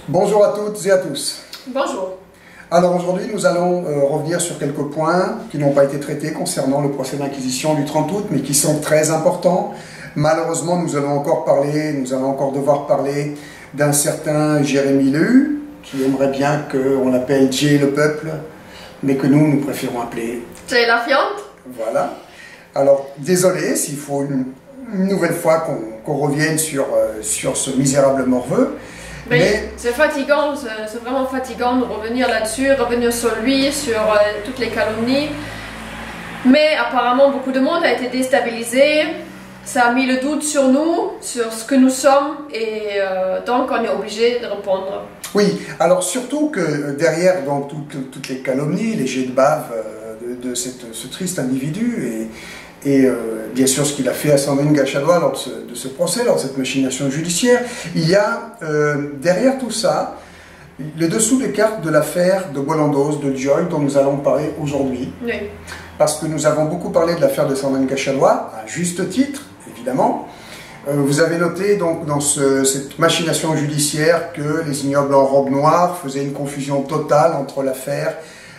Bonjour à toutes et à tous. Bonjour. Alors aujourd'hui nous allons revenir sur quelques points qui n'ont pas été traités concernant le procès d'inquisition du 30 août mais qui sont très importants. Malheureusement nous allons encore devoir parler d'un certain Jérémy Lehu qui aimerait bien qu'on l'appelle Jay le peuple mais que nous préférons appeler Jay la fiente. Voilà. Alors désolé s'il faut une nouvelle fois qu'on revienne sur ce misérable morveux. Mais c'est fatigant, c'est vraiment fatigant de revenir là-dessus, revenir sur lui, sur toutes les calomnies. Mais apparemment, beaucoup de monde a été déstabilisé. Ça a mis le doute sur nous, sur ce que nous sommes, et donc on est obligé de répondre. Oui, alors surtout que derrière donc, toutes les calomnies, les jets de bave de ce triste individu, et bien sûr ce qu'il a fait à Sandrine Gachadouin lors de ce procès, lors de cette machination judiciaire, il y a derrière tout ça le dessous des cartes de l'affaire de Bollandos, de Joy, dont nous allons parler aujourd'hui. Oui. Parce que nous avons beaucoup parlé de l'affaire de Sandrine Gachadouin, à juste titre, évidemment. Vous avez noté donc dans cette machination judiciaire que les ignobles en robe noire faisaient une confusion totale entre l'affaire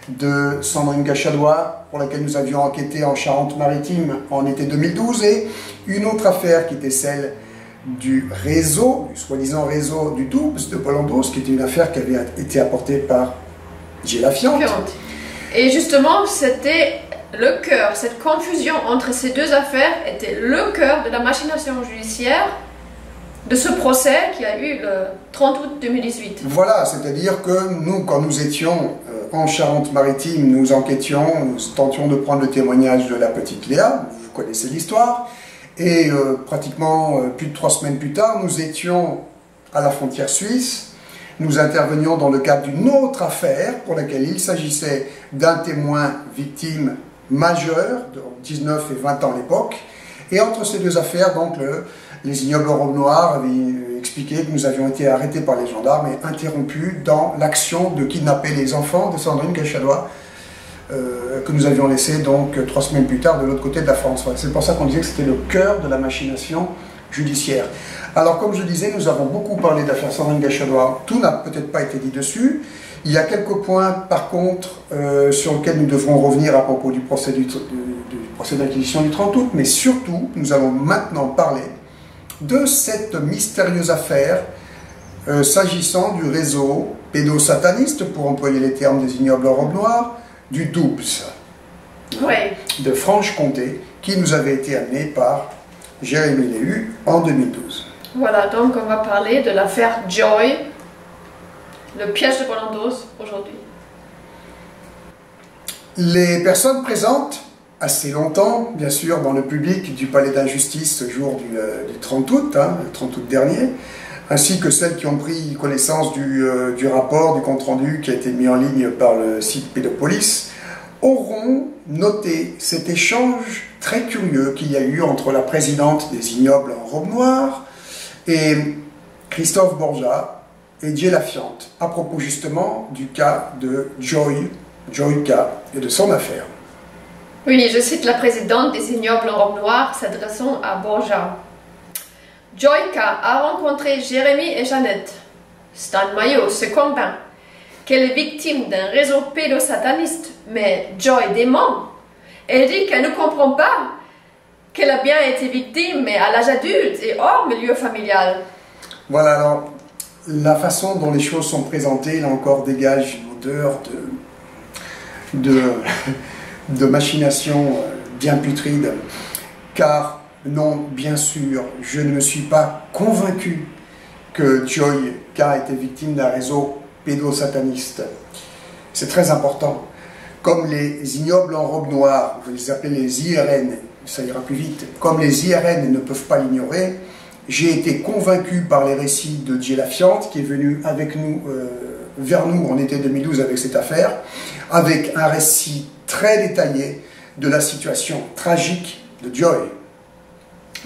de Sandrine Gachadouin, pour laquelle nous avions enquêté en Charente-Maritime en été 2012, et une autre affaire qui était celle du réseau, du soi-disant réseau du Doubs de Bollandos, qui était une affaire qui avait été apportée par Jay la fiente. Et justement, c'était le cœur, cette confusion entre ces deux affaires était le cœur de la machination judiciaire de ce procès qui a eu le 30 août 2018. Voilà, c'est-à-dire que nous, quand nous étions en Charente-Maritime, nous enquêtions, nous tentions de prendre le témoignage de la petite Léa, vous connaissez l'histoire, et pratiquement plus de 3 semaines plus tard, nous étions à la frontière suisse, nous intervenions dans le cadre d'une autre affaire pour laquelle il s'agissait d'un témoin victime majeur, de 19 et 20 ans à l'époque, et entre ces deux affaires, donc, les ignobles en robe noire avaient expliqué que nous avions été arrêtés par les gendarmes et interrompus dans l'action de kidnapper les enfants de Sandrine Gachadouin, que nous avions laissé donc 3 semaines plus tard de l'autre côté de la France. C'est pour ça qu'on disait que c'était le cœur de la machination judiciaire. Alors comme je disais, nous avons beaucoup parlé de l'affaire Sandrine Gachadouin, tout n'a peut-être pas été dit dessus. Il y a quelques points par contre sur lesquels nous devrons revenir à propos du procès d'inquisition du 30 août, mais surtout nous allons maintenant parler de cette mystérieuse affaire s'agissant du réseau pédosataniste, pour employer les termes des ignobles en robe noire, du Doubs, de Franche-Comté, qui nous avait été amené par Jérémy Lehu en 2012. Voilà, donc on va parler de l'affaire Joy, le piège de Bollandos aujourd'hui. Les personnes présentes assez longtemps, bien sûr, dans le public du palais d'injustice ce jour du 30 août, le 30 août dernier, ainsi que celles qui ont pris connaissance du rapport, du compte-rendu qui a été mis en ligne par le site Pédopolis, auront noté cet échange très curieux qu'il y a eu entre la présidente des ignobles en robe noire et Christophe Borja et Jay la fiente, à propos justement du cas de Joy K et de son affaire. Oui, je cite la présidente des ignobles en robe noire s'adressant à Borja. Joy K a rencontré Jérémy et Jeannette. Stan Mayo se convainc qu'elle est victime d'un réseau pédosataniste, mais Joy dément. Elle dit qu'elle ne comprend pas qu'elle a bien été victime, mais à l'âge adulte et hors milieu familial. Voilà, alors, la façon dont les choses sont présentées, là encore, dégage une odeur de machination bien putride, car non, bien sûr, je ne me suis pas convaincu que Joy K était victime d'un réseau pédosataniste. C'est très important. Comme les ignobles en robe noire, vous les appelez les IRN, ça ira plus vite, comme les IRN ne peuvent pas l'ignorer, j'ai été convaincu par les récits de Jay la fiente, qui est venu avec nous, vers nous en été 2012 avec cette affaire, avec un récit très détaillé de la situation tragique de Joy.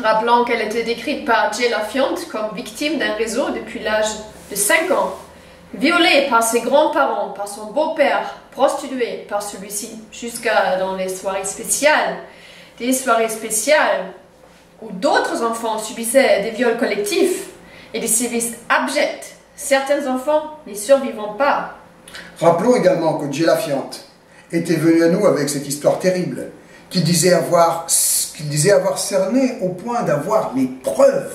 Rappelons qu'elle était décrite par Jay la fiente comme victime d'un réseau depuis l'âge de 5 ans, violée par ses grands-parents, par son beau-père, prostituée par celui-ci, jusqu'à dans les soirées spéciales, des soirées spéciales où d'autres enfants subissaient des viols collectifs et des sévices abjects Certains enfants n'y survivront pas. Rappelons également que Jay Lafiante était venu à nous avec cette histoire terrible, qu'il disait avoir cerné au point d'avoir les preuves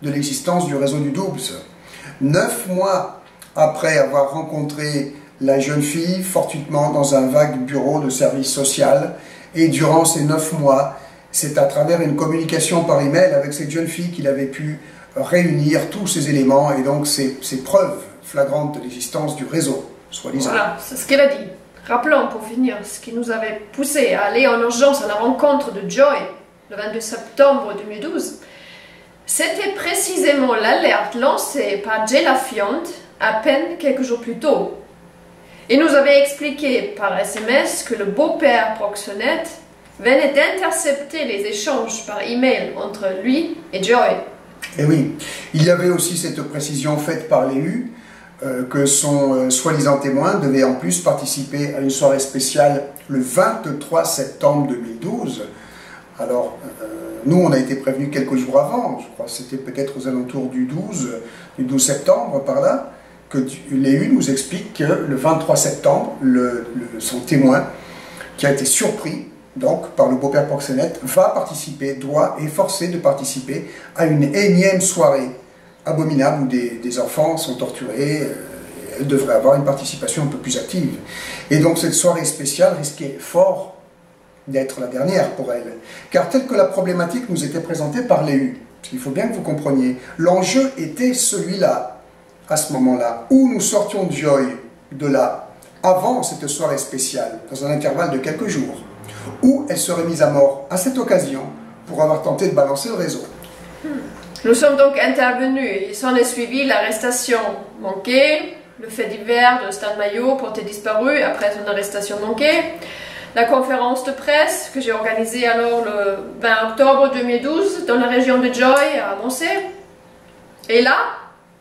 de l'existence du réseau du Doubs. 9 mois après avoir rencontré la jeune fille fortuitement dans un vague bureau de service social, et durant ces 9 mois, c'est à travers une communication par email avec cette jeune fille qu'il avait pu réunir tous ces éléments et donc ces preuves flagrantes de l'existence du réseau, soi-disant. Voilà, c'est ce qu'elle a dit. Rappelons pour finir ce qui nous avait poussé à aller en urgence à la rencontre de Joy le 22 septembre 2012. C'était précisément l'alerte lancée par Jay Lafiante à peine quelques jours plus tôt. Il nous avait expliqué par SMS que le beau-père Proxénète venait d'intercepter les échanges par email entre lui et Joy. Et oui, il y avait aussi cette précision faite par l'EU que son soi-disant témoin devait en plus participer à une soirée spéciale le 23 septembre 2012. Alors, nous, on a été prévenus quelques jours avant, je crois que c'était peut-être aux alentours du 12 septembre, par là, que l'EU nous explique que le 23 septembre, son témoin, qui a été surpris donc par le beau-père Proxénète, va participer, doit et forcé de participer à une énième soirée abominable où des enfants sont torturés. Elle devrait avoir une participation un peu plus active. Et donc cette soirée spéciale risquait fort d'être la dernière pour elle. Car telle que la problématique nous était présentée par l'EU, parce qu'il faut bien que vous compreniez, l'enjeu était celui-là, à ce moment-là, où nous sortions de Joy de là, avant cette soirée spéciale, dans un intervalle de quelques jours, où elle serait mise à mort à cette occasion pour avoir tenté de balancer le réseau. Nous sommes donc intervenus et s'en est suivi l'arrestation manquée, le fait divers de Stan Mayo porté disparu après son arrestation manquée, la conférence de presse que j'ai organisée alors le 20 octobre 2012 dans la région de Joy à Moncey. Et là,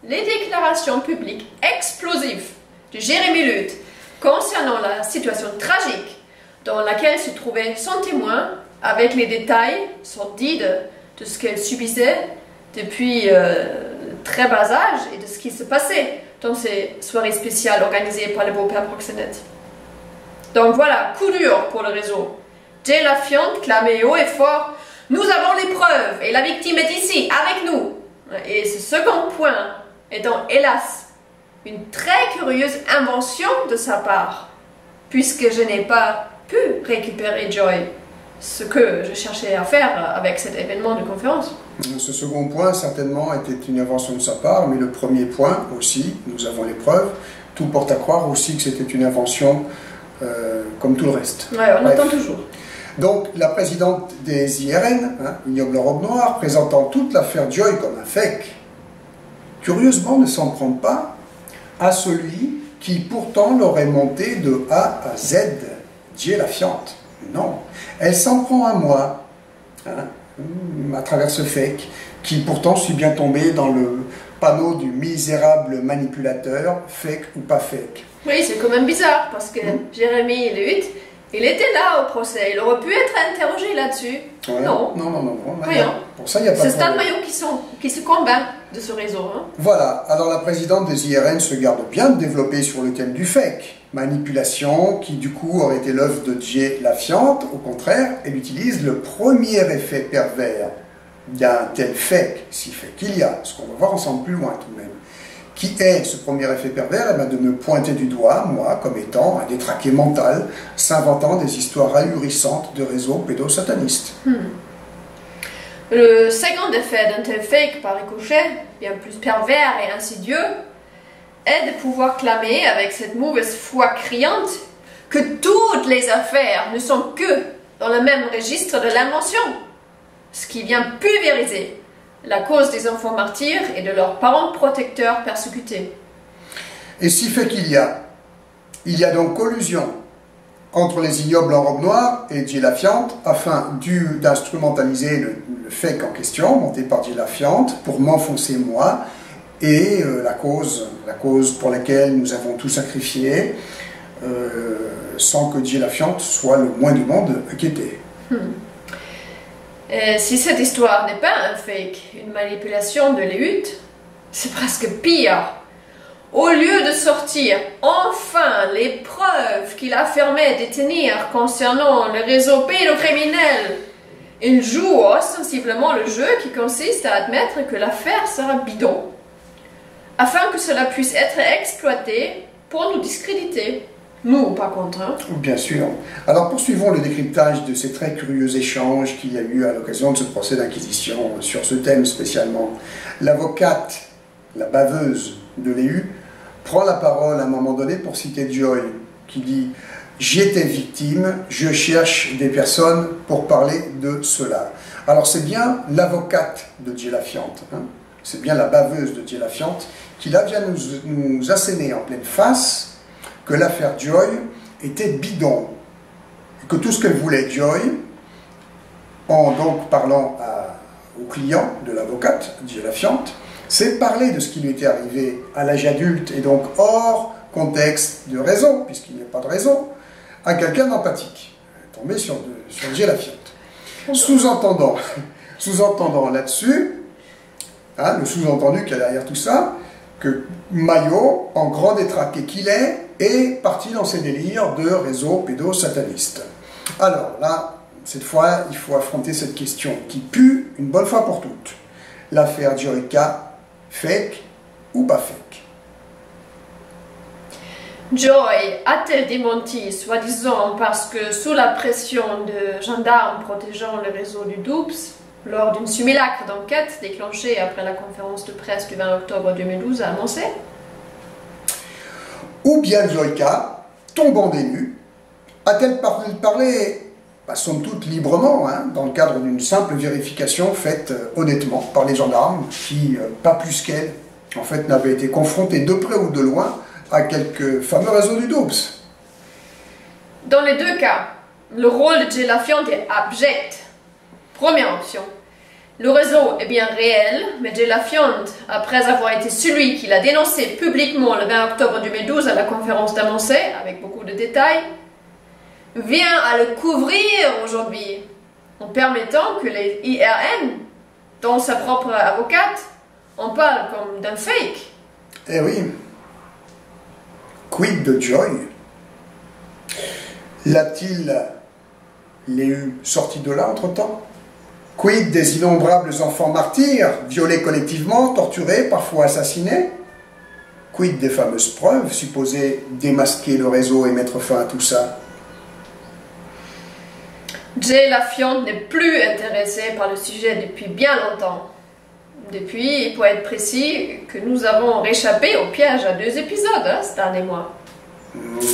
les déclarations publiques explosives de Jérémy Luth concernant la situation tragique dans laquelle se trouvait son témoin, avec les détails sordides de ce qu'elle subissait depuis très bas âge et de ce qui se passait dans ces soirées spéciales organisées par le beau-père Proxénète. Donc voilà, coup dur pour le réseau. Jay Lafiante clamait haut et fort « Nous avons les preuves et la victime est ici, avec nous !» Et ce second point étant, hélas, une très curieuse invention de sa part, puisque je n'ai pas pu récupérer Joy, ce que je cherchais à faire avec cet événement de conférence. Ce second point, certainement, était une invention de sa part, mais le premier point aussi, nous avons les preuves, tout porte à croire aussi que c'était une invention comme tout le reste. Ouais, on attend toujours. Donc, la présidente des IRN, Ignoble en robe noire, présentant toute l'affaire Joy comme un fake, curieusement ne s'en prend pas à celui qui pourtant l'aurait monté de A à Z, Jay Lafiante. Non, elle s'en prend à moi, à travers ce fake, qui pourtant suis bien tombé dans le panneau du misérable manipulateur, fake ou pas fake. Oui, c'est quand même bizarre, parce que Jérémy Luth, il était là au procès, il aurait pu être interrogé là-dessus. Ouais. Non. Non. Rien. Pour ça, il n'y a pas de C'est Stan Mayo qui se convainc de ce réseau. Voilà, alors la présidente des IRN se garde bien de développer sur le thème du fake. Manipulation, qui du coup aurait été l'œuvre de Jay Lafiante. Au contraire, elle utilise le premier effet pervers d'un tel fake, si fake qu'il y a, ce qu'on va voir ensemble plus loin tout de même. Qui est ce premier effet pervers? De me pointer du doigt, moi, comme étant un détraqué mental, s'inventant des histoires ahurissantes de réseaux pédosatanistes. Le second effet d'un tel fake par ricochet, bien plus pervers et insidieux, est de pouvoir clamer avec cette mauvaise foi criante que toutes les affaires ne sont que dans le même registre de l'invention, ce qui vient pulvériser la cause des enfants martyrs et de leurs parents protecteurs persécutés. Et si fait qu'il y a donc collusion entre les ignobles en robe noire et Jay Lafiante afin d'instrumentaliser le fake en question, monté par Jay Lafiante, pour m'enfoncer moi, et la cause pour laquelle nous avons tout sacrifié, sans que Jay Lafiante soit le moins du monde inquiété. Si cette histoire n'est pas un fake, une manipulation de Luth, c'est presque pire, Au lieu de sortir enfin les preuves qu'il affirmait détenir concernant le réseau pédocriminel, il joue ostensiblement le jeu qui consiste à admettre que l'affaire sera bidon, afin que cela puisse être exploité pour nous discréditer. Nous, par contre. Hein. Bien sûr. Alors poursuivons le décryptage de ces très curieux échanges qu'il y a eu à l'occasion de ce procès d'inquisition sur ce thème spécialement. L'avocate, la baveuse de l'EU, prend la parole à un moment donné pour citer Joy, qui dit « J'étais victime, je cherche des personnes pour parler de cela ». Alors c'est bien l'avocate de Jay Lafiante, hein, c'est bien la baveuse de Jay Lafiante, qui là vient nous asséner en pleine face que l'affaire Joy était bidon, que tout ce qu'elle voulait Joy, en donc parlant au client de l'avocate, Jay Lafiante, c'est parler de ce qui lui était arrivé à l'âge adulte et donc hors contexte de raison, puisqu'il n'y a pas de raison, à quelqu'un d'empathique, tombé sur Jay Lafiante. Sous-entendant là-dessus, hein, le sous-entendu qu'il y a derrière tout ça, que Maillot, en grand détraqué qu'il est parti dans ses délires de réseau pédosataniste. Alors là, cette fois, il faut affronter cette question qui pue une bonne fois pour toutes. L'affaire Joyka, fake ou pas fake? Joy a-t-elle démenti, soi-disant parce que sous la pression de gendarmes protégeant le réseau du DOUPS, lors d'une simulacre d'enquête déclenchée après la conférence de presse du 20 octobre 2012 a annoncé? Ou bien Joyka, tombant des nues, a-t-elle parlé, somme toute librement, hein, dans le cadre d'une simple vérification faite honnêtement par les gendarmes, qui, pas plus qu'elle, en fait, n'avaient été confrontés de près ou de loin à quelques fameux réseaux du DOUPS? Dans les deux cas, le rôle de Jay Lafiante est abject. Première option. Le réseau est bien réel, mais Jay Lafiante, après avoir été celui qui l'a dénoncé publiquement le 20 octobre 2012 à la conférence d'annoncer, avec beaucoup de détails, vient à le couvrir aujourd'hui, en permettant que les IRN, dont sa propre avocate, en parlent comme d'un fake. Eh oui. Quid de Joy? L'a-t-il eu sorti de là entre-temps? Quid des innombrables enfants martyrs, violés collectivement, torturés, parfois assassinés? Quid des fameuses preuves supposées démasquer le réseau et mettre fin à tout ça? Jay Lafiante n'est plus intéressé par le sujet depuis bien longtemps. Depuis, pour être précis, que nous avons réchappé au piège à 2 épisodes, hein, Stan et moi. Oui.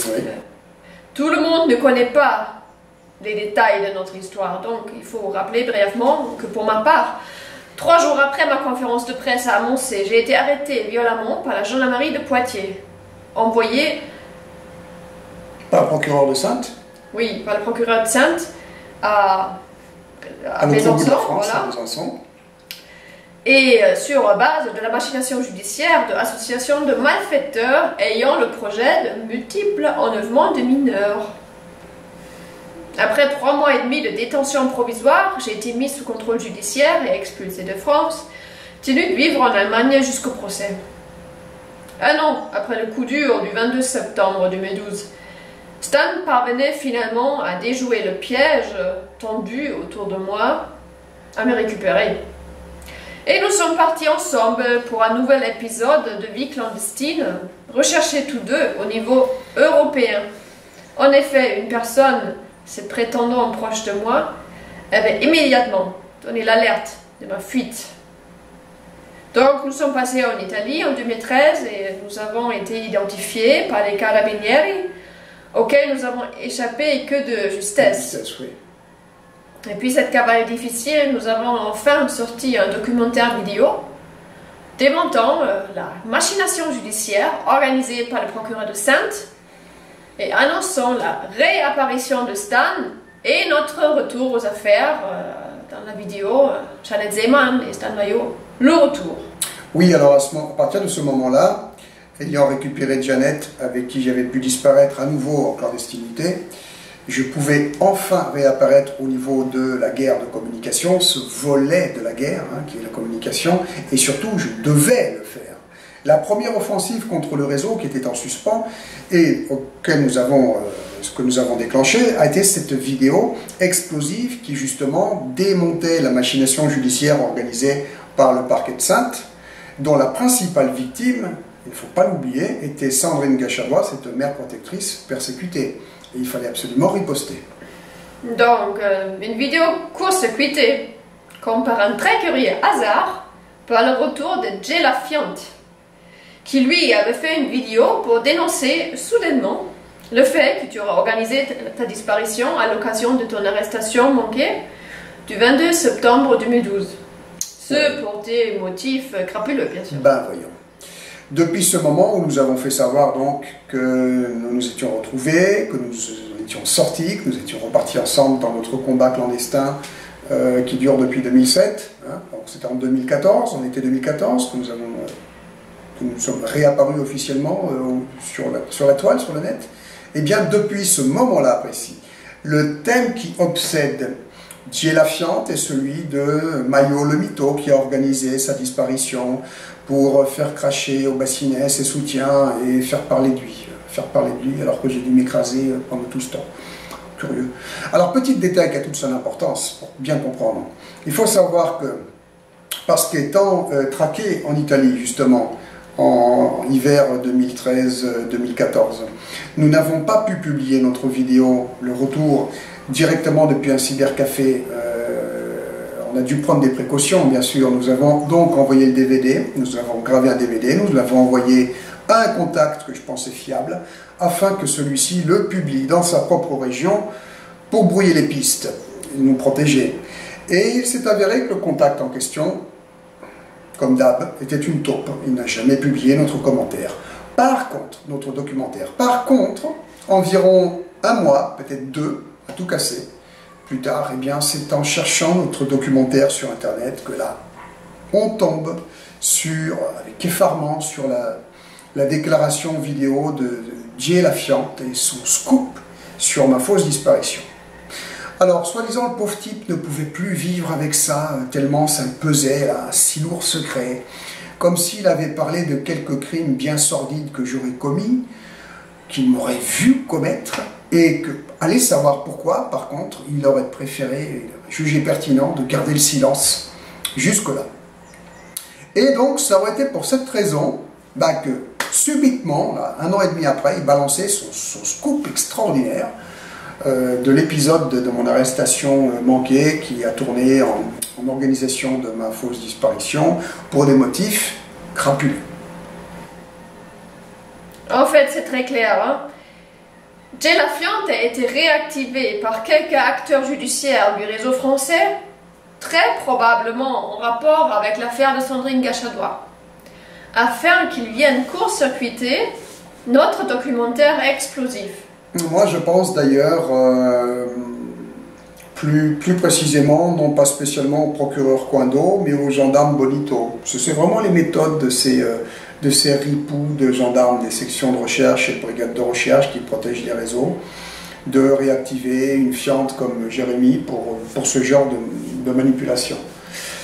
Tout le monde ne connaît pas les détails de notre histoire, donc il faut rappeler brièvement que pour ma part, 3 jours après ma conférence de presse à Moncé, j'ai été arrêté violemment par la gendarmerie de Poitiers, envoyé... Par le procureur de Saintes? Oui, par le procureur de Saintes à Besançon, voilà. à Besançon. Et sur base de la machination judiciaire de association de malfaiteurs ayant le projet de multiples enlèvements de mineurs. Après 3 mois et demi de détention provisoire, j'ai été mis sous contrôle judiciaire et expulsé de France, tenu de vivre en Allemagne jusqu'au procès. Un an après le coup dur du 22 septembre 2012, Stan parvenait finalement à déjouer le piège tendu autour de moi, à me récupérer. Et nous sommes partis ensemble pour un nouvel épisode de vie clandestine, recherchés tous deux au niveau européen. En effet, une personne, se prétendant proche de moi, avait immédiatement donné l'alerte de ma fuite. Donc nous sommes passés en Italie en 2013 et nous avons été identifiés par les carabinieri, auxquels nous avons échappé que de justesse. Oui. Et puis cette cavale difficile, nous avons enfin sorti un documentaire vidéo démontant la machination judiciaire organisée par le procureur de Saintes et annonçant la réapparition de Stan et notre retour aux affaires dans la vidéo Janet Zeman et Stan Maillot, le retour. Oui, alors à partir de ce moment-là, ayant récupéré Janet, avec qui j'avais pu disparaître à nouveau en clandestinité, je pouvais enfin réapparaître au niveau de la guerre de communication, ce volet de la guerre, hein, qui est la communication, et surtout, je devais le faire. La première offensive contre le réseau qui était en suspens et ce que nous avons déclenché a été cette vidéo explosive qui justement démontait la machination judiciaire organisée par le parquet de Saintes, dont la principale victime, il ne faut pas l'oublier, était Sandrine Gachadouas, cette mère protectrice persécutée. Et il fallait absolument riposter. Donc, une vidéo court-circuitée, comme par un très curieux hasard, par le retour de Jay Lafiante, qui lui avait fait une vidéo pour dénoncer soudainement le fait que tu aurais organisé ta disparition à l'occasion de ton arrestation manquée du 22 septembre 2012. Ce pour des motifs crapuleux, bien sûr. Ben voyons. Depuis ce moment où nous avons fait savoir donc que nous nous étions retrouvés, que nous étions sortis, que nous étions repartis ensemble dans notre combat clandestin qui dure depuis 2007. Hein. Donc c'était en 2014, on était 2014 que nous sommes réapparus officiellement sur la toile, sur le net. Et bien depuis ce moment-là précis, le thème qui obsède Jay Lafiante est celui de Mayo le mytho qui a organisé sa disparition pour faire cracher au bassinet ses soutiens et faire parler de lui. Faire parler de lui alors que j'ai dû m'écraser pendant tout ce temps. Curieux. Alors, petit détail qui a toute son importance pour bien comprendre. Il faut savoir que, parce qu'étant traqué en Italie, justement, en hiver 2013-2014, nous n'avons pas pu publier notre vidéo, le retour, directement depuis un cybercafé. On a dû prendre des précautions, bien sûr. Nous avons donc envoyé le DVD, nous avons gravé un DVD, nous l'avons envoyé à un contact que je pensais fiable, afin que celui-ci le publie dans sa propre région pour brouiller les pistes, et nous protéger. Et il s'est avéré que le contact en question, comme d'hab, était une taupe. Il n'a jamais publié notre commentaire. Par contre, notre documentaire. Par contre, environ un mois, peut-être deux, à tout casser, plus tard, eh bien, c'est en cherchant notre documentaire sur Internet que là, on tombe avec effarement sur la déclaration vidéo de Jay Lafiante et son scoop sur ma fausse disparition. Alors, soi-disant, le pauvre type ne pouvait plus vivre avec ça, tellement ça le pesait, là, un si lourd secret, comme s'il avait parlé de quelques crimes bien sordides que j'aurais commis, qu'il m'aurait vu commettre, et que, allez savoir pourquoi, par contre, il aurait préféré, jugé pertinent, de garder le silence jusque-là. Et donc, ça aurait été pour cette raison que, subitement, là, un an et demi après, il balançait son scoop extraordinaire de l'épisode de mon arrestation manquée qui a tourné en organisation de ma fausse disparition pour des motifs crapuleux. En fait, c'est très clair. Hein? Jay Lafiante a été réactivé par quelques acteurs judiciaires du réseau français, très probablement en rapport avec l'affaire de Sandrine Gachadouas, afin qu'il vienne court-circuiter notre documentaire explosif. Moi, je pense d'ailleurs, plus précisément, non pas spécialement au procureur Coindo, mais au gendarme Bonito. C'est vraiment les méthodes de ces ripoux de gendarmes des sections de recherche et de brigades de recherche qui protègent les réseaux, de réactiver une fiante comme Jérémy pour ce genre de manipulation.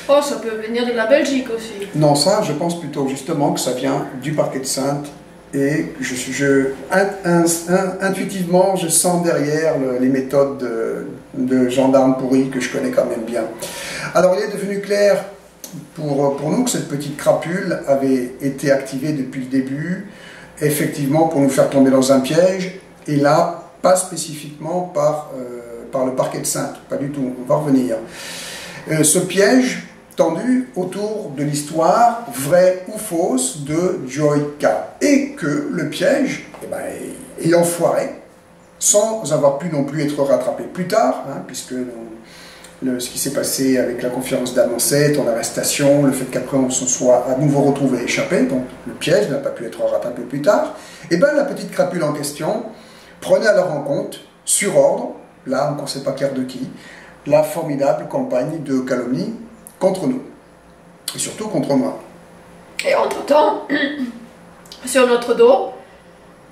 Oh, ça peut venir de la Belgique aussi. Non, ça, je pense plutôt justement que ça vient du parquet de Saintes. Et intuitivement, je sens derrière les méthodes de gendarmes pourris que je connais quand même bien. Alors, il est devenu clair pour nous que cette petite crapule avait été activée depuis le début, effectivement pour nous faire tomber dans un piège, et là, pas spécifiquement par le parquet de Saintes, pas du tout, on va revenir. Ce piège tendu autour de l'histoire vraie ou fausse de Joyka, et que le piège, ayant foiré, sans avoir pu non plus être rattrapé plus tard, hein, puisque ce qui s'est passé avec la conférence d'Amancet, ton arrestation, le fait qu'après on se soit à nouveau retrouvé échappé, donc le piège n'a pas pu être rattrapé plus tard, et bien la petite crapule en question prenait alors en compte, sur ordre, là on ne sait pas clair de qui, la formidable campagne de calomnie contre nous, et surtout contre moi. Et entre-temps, sur notre dos,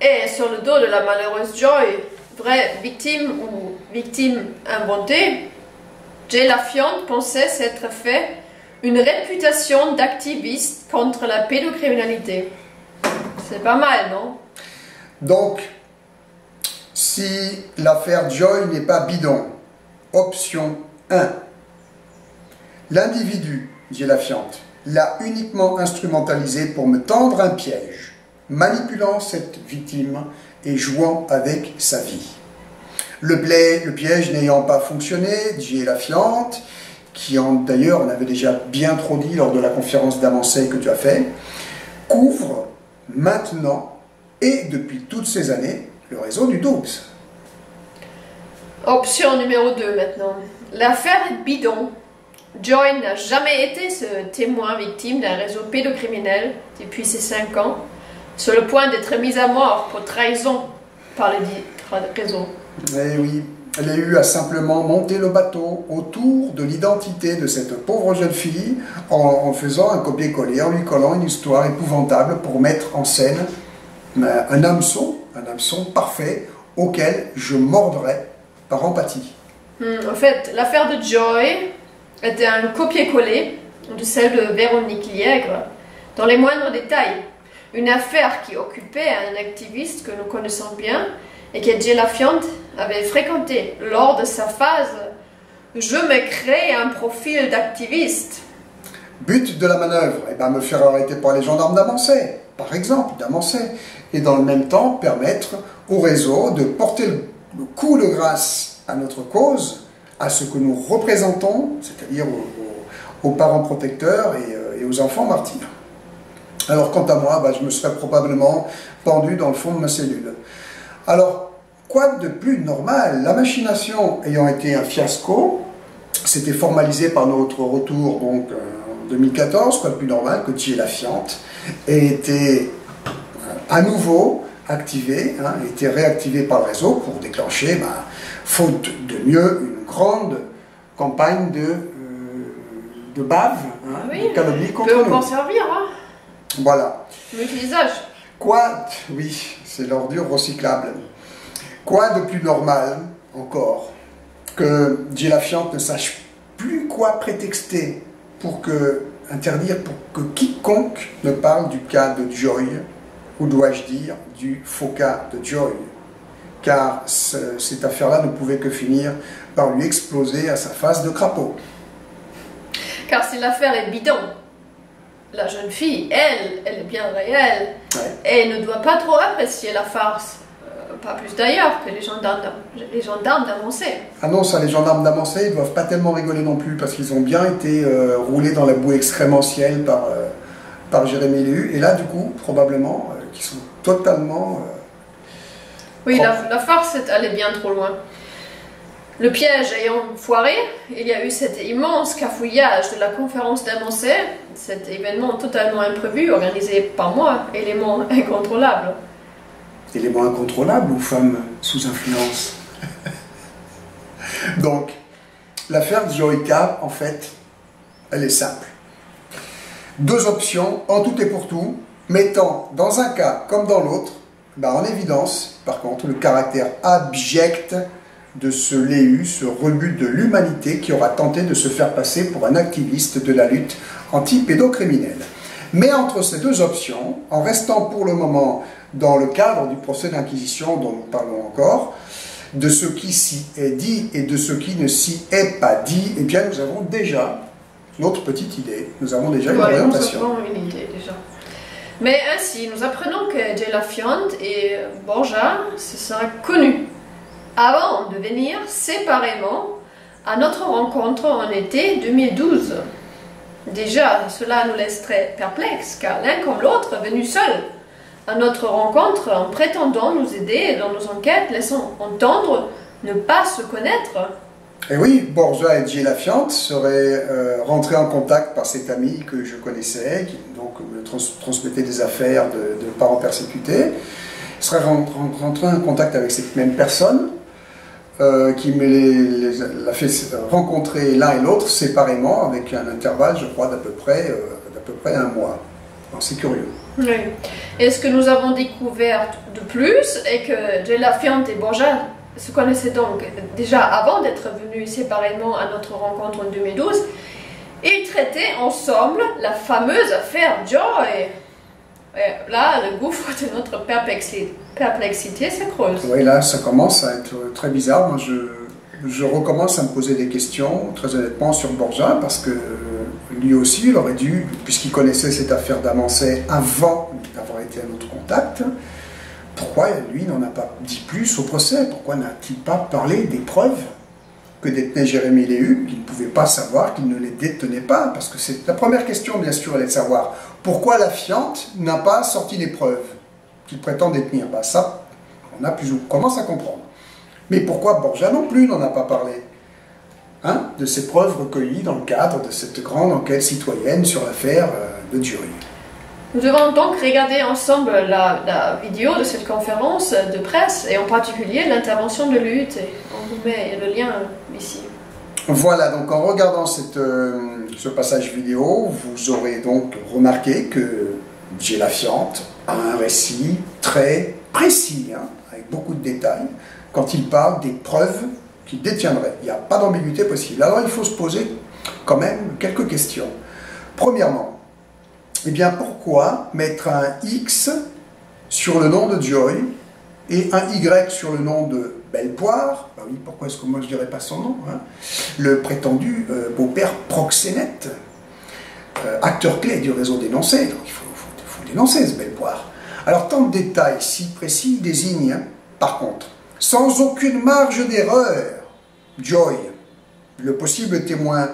et sur le dos de la malheureuse Joy, vraie victime ou victime inventée, Jay Lafiante pensait s'être fait une réputation d'activiste contre la pédocriminalité. C'est pas mal, non? Donc, si l'affaire Joy n'est pas bidon, option 1. L'individu, dit la fiante, l'a uniquement instrumentalisé pour me tendre un piège, manipulant cette victime et jouant avec sa vie. Le piège n'ayant pas fonctionné, dit la fiante, qui d'ailleurs on avait déjà bien trop dit lors de la conférence d'Amancé que tu as fait, couvre maintenant et depuis toutes ces années le réseau du Doubs. Option numéro 2 maintenant. L'affaire est bidon. Joy n'a jamais été ce témoin victime d'un réseau pédocriminel depuis ses 5 ans, sur le point d'être mise à mort pour trahison par le dit réseau. Eh oui, elle a eu à simplement monter le bateau autour de l'identité de cette pauvre jeune fille en faisant un copier-coller, en lui collant une histoire épouvantable pour mettre en scène un hameçon parfait auquel je mordrais par empathie. En fait, l'affaire de Joy était un copier-coller de celle de Véronique Liègre, dans les moindres détails. Une affaire qui occupait un activiste que nous connaissons bien et que Jay Lafiante avait fréquenté lors de sa phase « Je me crée un profil d'activiste ». But de la manœuvre, me faire arrêter par les gendarmes d'Amancé, par exemple, et dans le même temps permettre au réseau de porter le coup de grâce à notre cause, à ce que nous représentons, c'est-à-dire aux parents protecteurs et aux enfants martyrs. Alors quant à moi, je me serais probablement pendu dans le fond de ma cellule. Alors, quoi de plus normal? La machination ayant été un fiasco, c'était formalisé par notre retour donc en 2014, quoi de plus normal que Jay Lafiante ait été à nouveau activé, été réactivé par le réseau pour déclencher, faute de mieux, une grande campagne de bave, de calomnie contre nous. Peut en servir, Voilà. L'utilisage. Oui, c'est l'ordure recyclable. Quoi de plus normal, encore, que Jay Lafiante ne sache plus quoi prétexter pour interdire pour que quiconque ne parle du cas de Joy, ou dois-je dire, du faux cas de Joy, car cette affaire-là ne pouvait que finir par lui exploser à sa face de crapaud. Car si l'affaire est bidon, la jeune fille, elle est bien réelle, et elle ne doit pas trop apprécier la farce, pas plus d'ailleurs que les gendarmes d'Amancé. Ah non, ça, les gendarmes d'Amancé, ils ne doivent pas tellement rigoler non plus, parce qu'ils ont bien été roulés dans la boue excrémentielle par Jérémy Léhu, et là, du coup, probablement, qui sont totalement... oui, la farce est allée bien trop loin. Le piège ayant foiré, il y a eu cet immense cafouillage de la conférence d'Amancé, cet événement totalement imprévu, organisé par moi, élément incontrôlable. Élément incontrôlable ou femme sous influence? Donc, l'affaire Joyka, en fait, elle est simple. 2 options, en tout et pour tout, mettant dans un cas comme dans l'autre, en évidence, par contre, le caractère abject de ce Léhu, ce rebut de l'humanité qui aura tenté de se faire passer pour un activiste de la lutte anti-pédocriminelle. Mais entre ces 2 options, en restant pour le moment dans le cadre du procès d'inquisition dont nous parlons encore, de ce qui s'y est dit et de ce qui ne s'y est pas dit, eh bien nous avons déjà notre petite idée, nous avons déjà une orientation. Nous avons une idée déjà. Mais ainsi, nous apprenons que Jay Lafiante et Borja se seraient connus avant de venir séparément à notre rencontre en été 2012. Déjà, cela nous laisse très perplexes, car l'un comme l'autre est venu seul à notre rencontre en prétendant nous aider dans nos enquêtes, laissant entendre ne pas se connaître. Et oui, Borja et Jay Lafiante seraient rentrés en contact par cet ami que je connaissais, qui donc me transmettait des affaires de parents persécutés. Ils seraient rentrés en contact avec cette même personne, qui l'a fait rencontrer l'un et l'autre séparément, avec un intervalle, je crois, d'à peu près 1 mois. C'est curieux. Oui. Et ce que nous avons découvert de plus est que Jay Lafiante et Borja se connaissaient donc déjà avant d'être venus séparément à notre rencontre en 2012. Ils traitaient ensemble la fameuse affaire Joy. Et là, le gouffre de notre perplexité se creuse. Oui, là, ça commence à être très bizarre. Moi, je recommence à me poser des questions, très honnêtement, sur Borja, parce que lui aussi, il aurait dû, puisqu'il connaissait cette affaire d'Amancet avant d'avoir été à notre contact, pourquoi lui n'en a pas dit plus au procès? Pourquoi n'a-t-il pas parlé des preuves que détenait Jérémy Léhu, qu'il ne pouvait pas savoir, qu'il ne les détenait pas? Parce que c'est la première question, bien sûr, elle est de savoir pourquoi la fiante n'a pas sorti les preuves qu'il prétend détenir. Ben ça, on commence à comprendre. Mais pourquoi Borja non plus n'en a pas parlé, hein, de ces preuves recueillies dans le cadre de cette grande enquête citoyenne sur l'affaire de Djory? Nous devons donc regarder ensemble la vidéo de cette conférence de presse et en particulier l'intervention de Luut. On vous met le lien ici. Voilà, donc en regardant ce passage vidéo, vous aurez donc remarqué que Jay Lafiante a un récit très précis, hein, avec beaucoup de détails, quand il parle des preuves qu'il détiendrait. Il n'y a pas d'ambiguïté possible. Alors il faut se poser quand même quelques questions. Premièrement, eh bien pourquoi mettre un X sur le nom de Joy et un Y sur le nom de Bellepoire? Ben oui, pourquoi est-ce que moi je ne dirais pas son nom, hein? Le prétendu beau-père proxénète, acteur clé du réseau dénoncé. Donc il faut dénoncer ce Bellepoire. Alors tant de détails si précis désignent, hein, par contre, sans aucune marge d'erreur, Joy, le possible témoin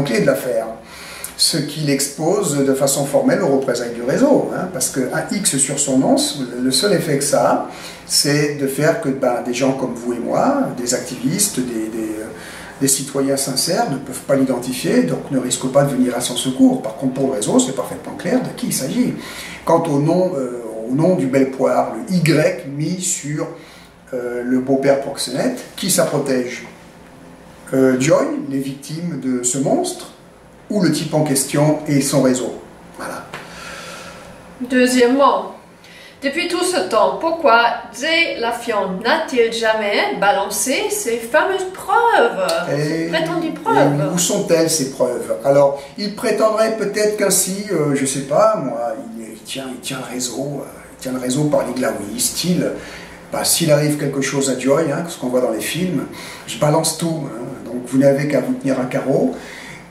clé de l'affaire, ce qu'il expose de façon formelle aux représailles du réseau, hein, parce qu'un X sur son nom, le seul effet que ça a, c'est de faire que des gens comme vous et moi, des activistes, des citoyens sincères ne peuvent pas l'identifier, donc ne risquent pas de venir à son secours. Par contre, pour le réseau, c'est parfaitement clair de qui il s'agit. Quant au nom du Bellepoire, le Y mis sur le beau-père proxénète, qui ça protège? Joy, les victimes de ce monstre, ou le type en question et son réseau? Voilà. Deuxièmement, depuis tout ce temps, pourquoi Jay Lafiante n'a-t-il jamais balancé ces fameuses preuves, prétendues preuves? Où sont-elles ces preuves? Alors, il prétendrait peut-être qu'ainsi, je ne sais pas, moi, il tient un réseau, il tient le réseau par l'Iglaoui, style, s'il arrive quelque chose à Joy, hein, ce qu'on voit dans les films, je balance tout, hein, donc vous n'avez qu'à vous tenir à carreau.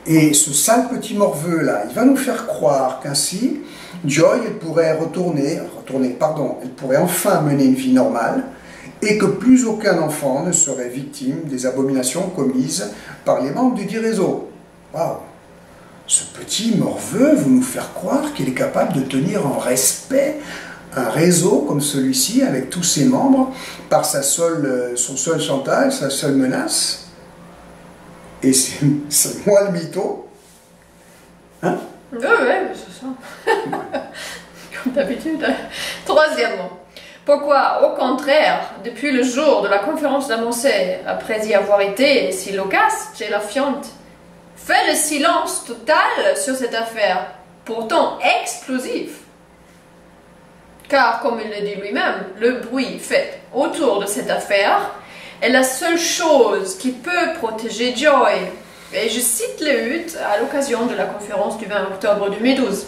Et ce sale petit morveux là, il va nous faire croire qu'ainsi, Joy, elle pourrait elle pourrait enfin mener une vie normale et que plus aucun enfant ne serait victime des abominations commises par les membres du dit réseau. Waouh! Ce petit morveux veut nous faire croire qu'il est capable de tenir en respect un réseau comme celui-ci avec tous ses membres par son seul chantage, sa seule menace. Et c'est moi le mytho, hein? Oui, c'est ça. Comme d'habitude. Troisièmement, pourquoi, au contraire, depuis le jour de la conférence d'Amancet, après y avoir été si loquace, Jay Lafiante fait le silence total sur cette affaire, pourtant explosive? Car, comme il le dit lui-même, le bruit fait autour de cette affaire est la seule chose qui peut protéger Joy. Et je cite Léut à l'occasion de la conférence du 20 octobre 2012.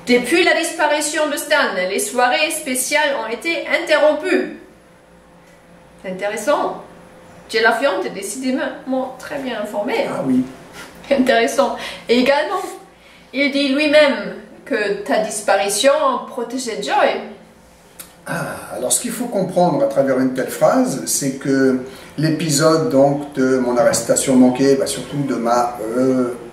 Depuis la disparition de Stan, les soirées spéciales ont été interrompues. C'est intéressant. Jay Lafiante est décidément très bien informé. Ah oui. Intéressant. Et également, il dit lui-même que ta disparition protégeait Joy. Alors ce qu'il faut comprendre à travers une telle phrase, c'est que l'épisode donc de mon arrestation manquée, surtout de ma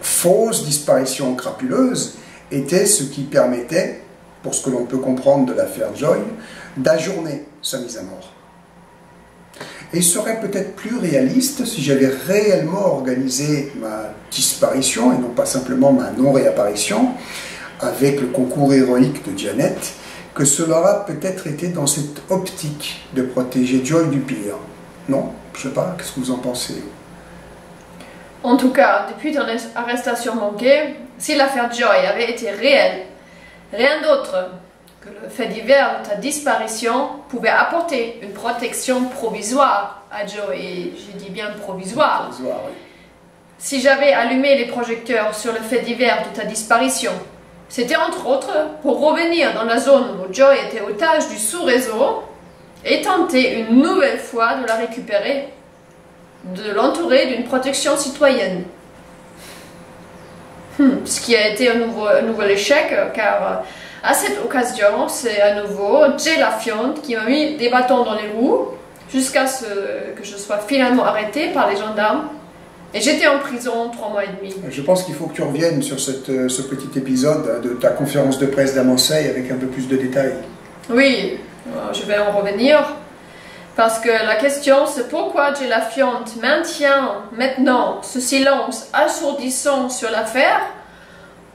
fausse disparition crapuleuse, était ce qui permettait, pour ce que l'on peut comprendre de l'affaire Joy, d'ajourner sa mise à mort. Et il serait peut-être plus réaliste si j'avais réellement organisé ma disparition, et non pas simplement ma non-réapparition, avec le concours héroïque de Janet, que cela aura peut-être été dans cette optique de protéger Joy du pire. Non? Je sais pas, qu'est-ce que vous en pensez? En tout cas, depuis ton arrestation manquée, si l'affaire Joy avait été réelle, rien d'autre que le fait divers de ta disparition pouvait apporter une protection provisoire à Joy, et j'ai dit bien provisoire. Provisoire, oui. si j'avais allumé les projecteurs sur le fait divers de ta disparition, c'était entre autres pour revenir dans la zone où Joy était otage du sous-réseau et tenter une nouvelle fois de la récupérer, de l'entourer d'une protection citoyenne. Ce qui a été un nouvel échec, car à cette occasion, c'est à nouveau Jay Laffiante qui m'a mis des bâtons dans les roues jusqu'à ce que je sois finalement arrêtée par les gendarmes. Et j'étais en prison 3 mois et demi. Je pense qu'il faut que tu reviennes sur ce petit épisode de ta conférence de presse d'à Marseille avec un peu plus de détails. Oui, je vais en revenir. Parce que la question, c'est pourquoi Jay Laffiante maintient maintenant ce silence assourdissant sur l'affaire,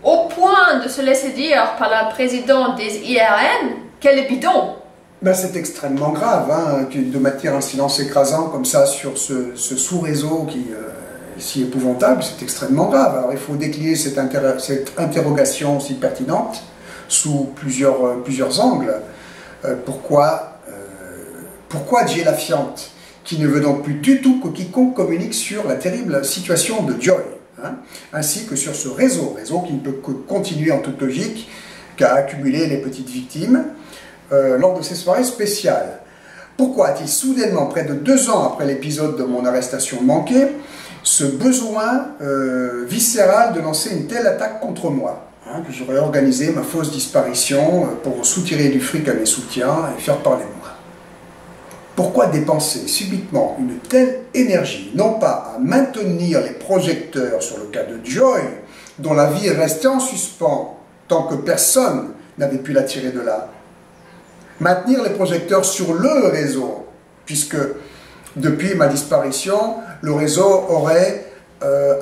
au point de se laisser dire par la présidente des IRN qu'elle est bidon. Ben, c'est extrêmement grave de maintenir un silence écrasant comme ça sur ce sous-réseau qui est si épouvantable, c'est extrêmement grave. Alors il faut décliner cette interrogation si pertinente sous plusieurs angles. Pourquoi Jay Laffiante, qui ne veut donc plus du tout que quiconque communique sur la terrible situation de Joy, ainsi que sur ce réseau qui ne peut que continuer en toute logique qu'à accumuler les petites victimes lors de ces soirées spéciales. Pourquoi a-t-il soudainement, près de 2 ans après l'épisode de mon arrestation manquée, ce besoin viscéral de lancer une telle attaque contre moi, que j'aurais organisé ma fausse disparition pour soutirer du fric à mes soutiens et faire parler de moi? Pourquoi dépenser subitement une telle énergie, non pas à maintenir les projecteurs sur le cas de Joy, dont la vie est restée en suspens tant que personne n'avait pu la tirer de là, maintenir les projecteurs sur le réseau, puisque depuis ma disparition, le réseau aurait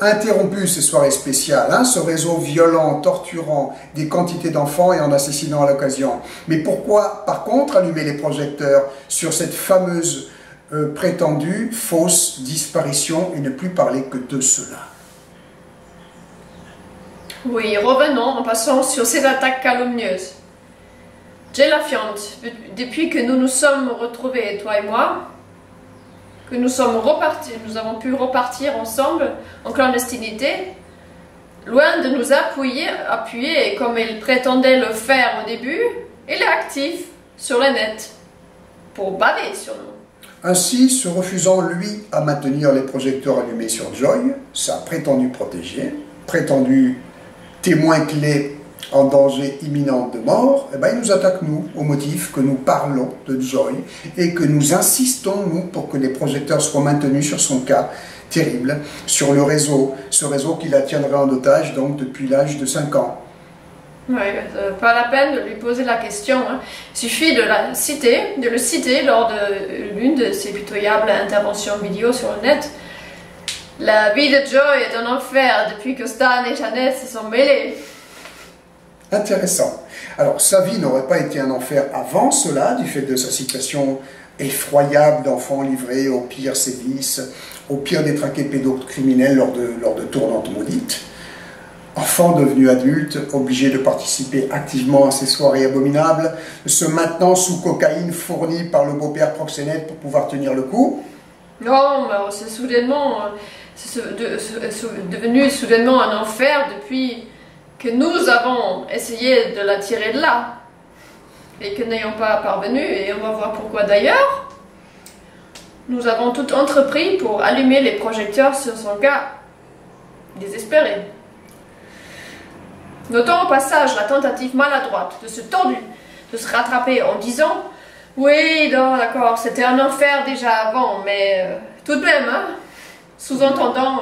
interrompu ces soirées spéciales, ce réseau violent, torturant des quantités d'enfants et en assassinant à l'occasion. Mais pourquoi, par contre, allumer les projecteurs sur cette fameuse prétendue fausse disparition et ne plus parler que de cela? Oui, revenons en passant sur cette attaque calomnieuse. Jay Laffiante, depuis que nous nous sommes retrouvés, toi et moi, que nous avons pu repartir ensemble en clandestinité, loin de nous appuyer comme il prétendait le faire au début, il est actif sur le net pour baver sur nous. Ainsi, se refusant lui à maintenir les projecteurs allumés sur Joy, sa prétendue protégée, prétendu témoin clé en danger imminent de mort, il nous attaque nous, au motif que nous parlons de Joy et que nous insistons, nous, pour que les projecteurs soient maintenus sur son cas terrible, sur le réseau, ce réseau qui la tiendrait en otage donc depuis l'âge de 5 ans. Oui, pas la peine de lui poser la question. Il suffit de le citer lors de l'une de ses pitoyables interventions vidéo sur le net. La vie de Joy est un enfer depuis que Stan et Janet se sont mêlés. Intéressant. Alors, sa vie n'aurait pas été un enfer avant cela, du fait de sa situation effroyable d'enfant livré aux pires sévices, aux pires détraqués pédocriminels lors de tournantes maudites. Enfant devenu adulte, obligé de participer activement à ces soirées abominables, se maintenant sous cocaïne fournie par le beau-père proxénète pour pouvoir tenir le coup. Non, mais c'est devenu soudainement un enfer depuis que nous avons essayé de la tirer de là et que n'ayons pas parvenu, et on va voir pourquoi d'ailleurs. Nous avons tout entrepris pour allumer les projecteurs sur son cas désespéré. Notons au passage la tentative maladroite de se tordre, de se rattraper en disant « Oui, d'accord, c'était un enfer déjà avant, mais tout de même, sous-entendant,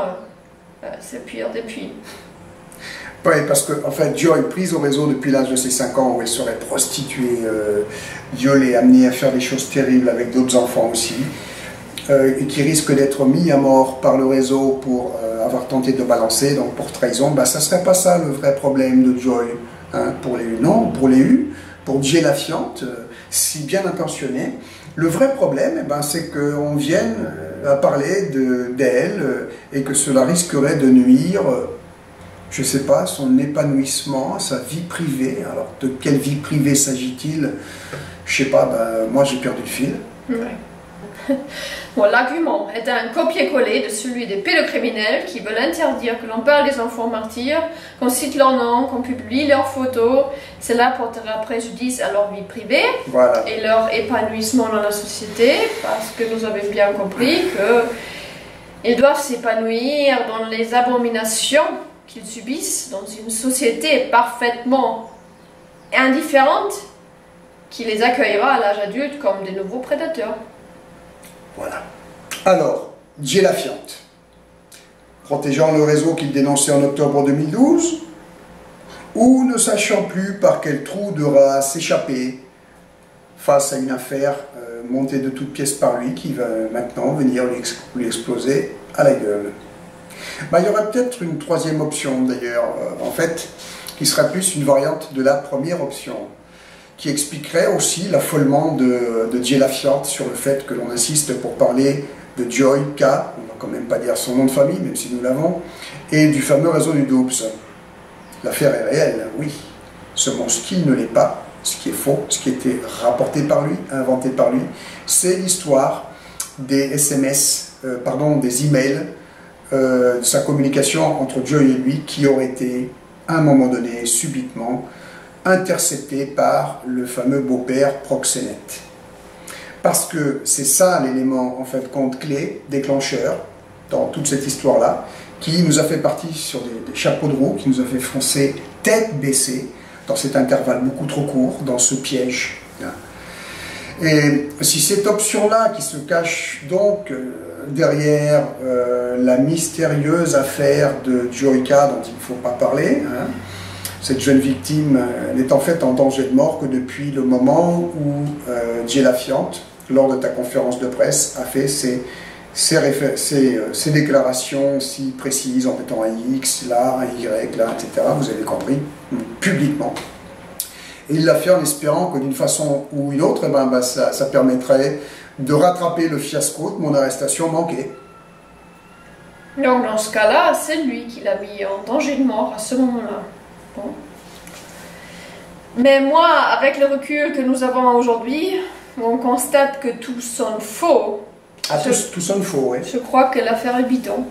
c'est pire depuis. » Oui, parce qu'en fait, Joy est prise au réseau depuis l'âge de ses 5 ans, où elle serait prostituée, violée, amenée à faire des choses terribles avec d'autres enfants aussi, et qui risque d'être mis à mort par le réseau pour avoir tenté de balancer, donc pour trahison. Ça ne serait pas ça le vrai problème de Joy, pour les U. Non, pour les U, pour Jay Laffiante, si bien intentionné. Le vrai problème, c'est qu'on vienne à parler d'elle et que cela risquerait de nuire, je ne sais pas, son épanouissement, sa vie privée. Alors, de quelle vie privée s'agit-il? Je ne sais pas, moi j'ai perdu le fil. Ouais. Bon, l'argument est un copier-coller de celui des pédocriminels qui veulent interdire que l'on parle des enfants martyrs, qu'on cite leur nom, qu'on publie leurs photos. Cela portera préjudice à leur vie privée Voilà. et leur épanouissement dans la société, parce que nous avons bien compris qu'ils doivent s'épanouir dans les abominations qu'ils subissent dans une société parfaitement indifférente qui les accueillera à l'âge adulte comme des nouveaux prédateurs. Voilà. Alors, Jay Lafiante, protégeant le réseau qu'il dénonçait en octobre 2012, ou ne sachant plus par quel trou de race s'échapper face à une affaire montée de toutes pièces par lui qui va maintenant venir lui exploser à la gueule. Ben, il y aurait peut-être une troisième option d'ailleurs, en fait, qui serait plus une variante de la première option, qui expliquerait aussi l'affolement de Jay Lafiante sur le fait que l'on insiste pour parler de Joy K, on ne va quand même pas dire son nom de famille, même si nous l'avons, et du fameux réseau du Doops. L'affaire est réelle, oui. Seulement ce qui ne l'est pas, ce qui est faux, ce qui a été rapporté par lui, inventé par lui, c'est l'histoire des SMS, des emails, de sa communication entre Joy et lui, qui aurait été, à un moment donné, subitement, intercepté par le fameux beau-père proxénète. Parce que c'est ça l'élément, en fait, compte clé, déclencheur, dans toute cette histoire-là, qui nous a fait partie sur des chapeaux de roue, qui nous a fait foncer tête baissée, dans cet intervalle beaucoup trop court, dans ce piège. Et si cette option-là, qui se cache donc derrière la mystérieuse affaire de Joyka, dont il ne faut pas parler, hein, cette jeune victime, elle est en fait en danger de mort que depuis le moment où Jay Lafiante, lors de ta conférence de presse, a fait ces déclarations si précises en mettant un X, là, un Y, là, etc. Vous avez compris, publiquement. Et il l'a fait en espérant que d'une façon ou une autre, ça permettrait de rattraper le fiasco de mon arrestation manquée. Donc dans ce cas-là, c'est lui qui l'a mis en danger de mort à ce moment-là. Bon. Mais moi, avec le recul que nous avons aujourd'hui, on constate que tout sonne faux. Ah, tout sonne faux, oui. Je crois que l'affaire est bidon.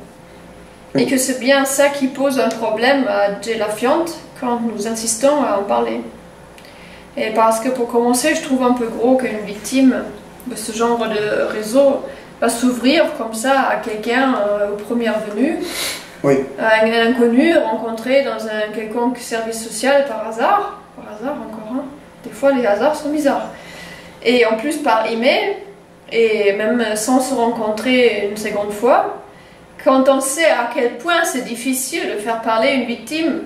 Et que c'est bien ça qui pose un problème à Jay Lafiante quand nous insistons à en parler. Et parce que pour commencer, je trouve un peu gros qu'une victime de ce genre de réseau va s'ouvrir comme ça à quelqu'un aux premières venues. Oui. À un inconnu rencontré dans un quelconque service social par hasard. Par hasard encore, hein. Des fois les hasards sont bizarres. Et en plus par email, et même sans se rencontrer une seconde fois, quand on sait à quel point c'est difficile de faire parler une victime,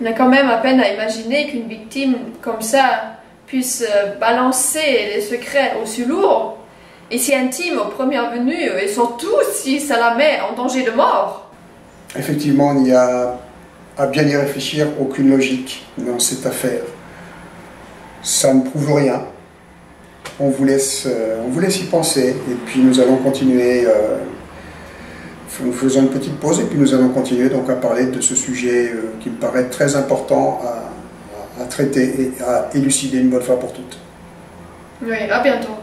on a quand même à peine à imaginer qu'une victime comme ça puisse balancer les secrets aussi lourds et si intimes aux premières venues, et surtout si ça la met en danger de mort. Effectivement, il n'y a, à bien y réfléchir, aucune logique dans cette affaire. Ça ne prouve rien. On vous laisse y penser, et puis nous allons continuer. Nous faisons une petite pause, et puis nous allons continuer donc à parler de ce sujet qui me paraît très important à traiter et à élucider une bonne fois pour toutes. Oui, à bientôt.